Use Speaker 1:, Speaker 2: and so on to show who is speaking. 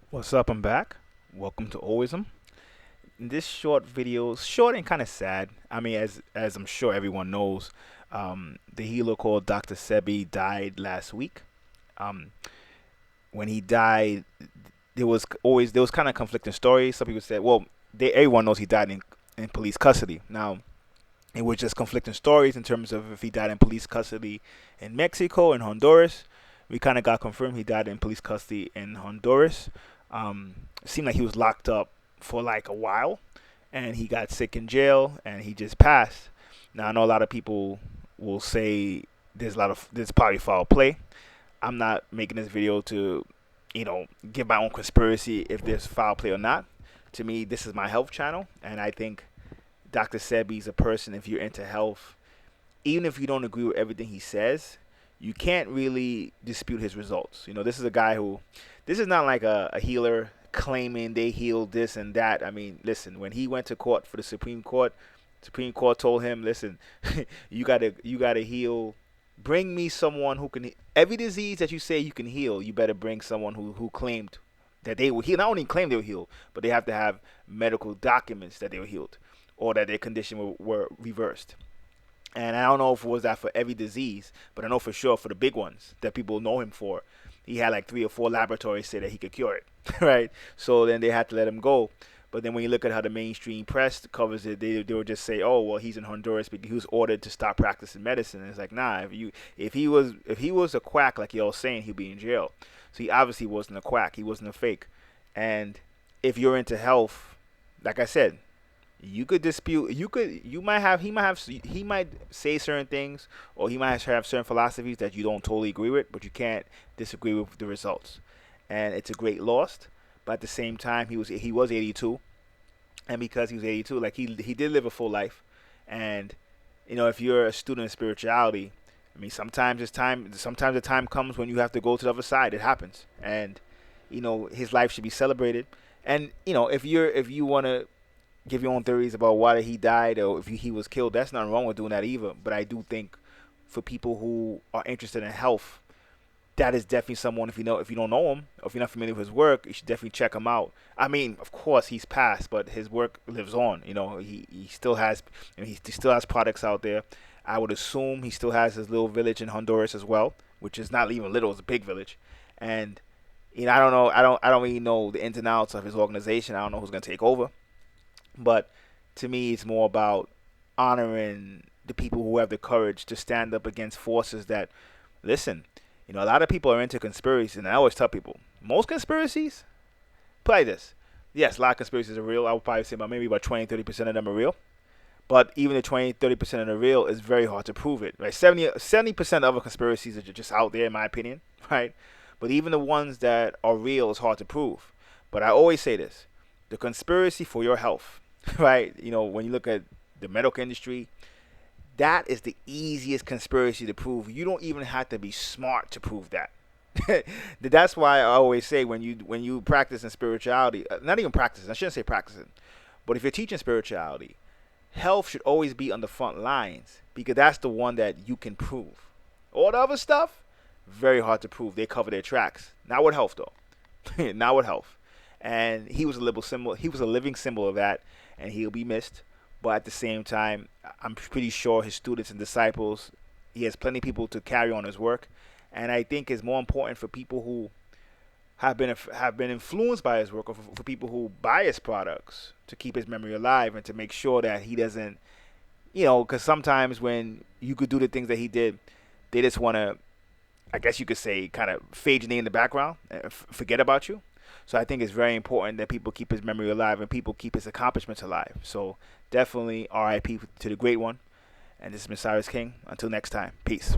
Speaker 1: What's up? I'm back. Welcome to Alwaysm. This short video, short and kind of sad. I mean, as I'm sure everyone knows, the healer called Dr. Sebi died last week. Um, when he died, there was kind of conflicting stories. Some people said, well, everyone knows he died in police custody. Now, it was just conflicting stories in terms of if he died in police custody in Mexico and Honduras. We kind of got confirmed he died in police custody in Honduras. It seemed like he was locked up for like a while, and he got sick in jail, and he just passed. Now I know a lot of people will say there's probably foul play. I'm not making this video to, give my own conspiracy if there's foul play or not. To me, this is my health channel, and I think Dr. Sebi is a person. If you're into health, even if you don't agree with everything he says, you can't really dispute his results. This is a guy who, this is not like a healer claiming they healed this and that. I mean, listen, when he went to court for the Supreme Court told him, listen, you gotta heal. Bring me someone who can every disease that you say you can heal. You better bring someone who claimed that they were healed. Not only claimed they were healed, but they have to have medical documents that they were healed or that their condition were reversed. And I don't know if it was that for every disease, but I know for sure for the big ones that people know him for, he had like 3 or 4 laboratories say that he could cure it, right? So then they had to let him go. But then when you look at how the mainstream press covers it, they would just say, "Oh, well, he's in Honduras because he was ordered to stop practicing medicine." And it's like, nah, if he was a quack like y'all saying, he'd be in jail. So he obviously wasn't a quack. He wasn't a fake. And if you're into health, like I said, you could dispute, he might say certain things, or he might have certain philosophies that you don't totally agree with, but you can't disagree with the results. And it's a great loss, but at the same time he was 82, and because he was 82, like he did live a full life. And if you're a student of spirituality, I mean, sometimes the time comes when you have to go to the other side. It happens. And his life should be celebrated. And if you want to give your own theories about why he died or if he was killed, that's nothing wrong with doing that either. But I do think for people who are interested in health, that is definitely someone. If you don't know him, or if you're not familiar with his work, you should definitely check him out. I mean, of course he's passed, but his work lives on. He still has, he still has products out there. I would assume he still has his little village in Honduras as well, which is not even little; it's a big village. And I don't know. I don't really know the ins and outs of his organization. I don't know who's gonna take over. But to me, it's more about honoring the people who have the courage to stand up against forces that, listen, a lot of people are into conspiracies, and I always tell people, most conspiracies, play this. Yes, a lot of conspiracies are real. I would probably say maybe about 20, 30% of them are real. But even the 20, 30% of the real is very hard to prove it. Right? 70% of other conspiracies are just out there, in my opinion. Right? But even the ones that are real is hard to prove. But I always say this: the conspiracy for your health, right? When you look at the medical industry, that is the easiest conspiracy to prove. You don't even have to be smart to prove that. That's why I always say when you practice in spirituality, not even practicing, I shouldn't say practicing, but if you're teaching spirituality, health should always be on the front lines because that's the one that you can prove. All the other stuff, very hard to prove. They cover their tracks. Not with health though. Not with health. And he was a living symbol. He was a living symbol of that, and he'll be missed. But at the same time, I'm pretty sure his students and disciples, he has plenty of people to carry on his work, and I think it's more important for people who have been influenced by his work, or for people who buy his products, to keep his memory alive and to make sure that he doesn't, because sometimes when you could do the things that he did, they just want to, I guess you could say, kind of fade your name in the background and forget about you. So I think it's very important that people keep his memory alive and people keep his accomplishments alive. So definitely RIP to the great one. And this is Siris King. Until next time, peace.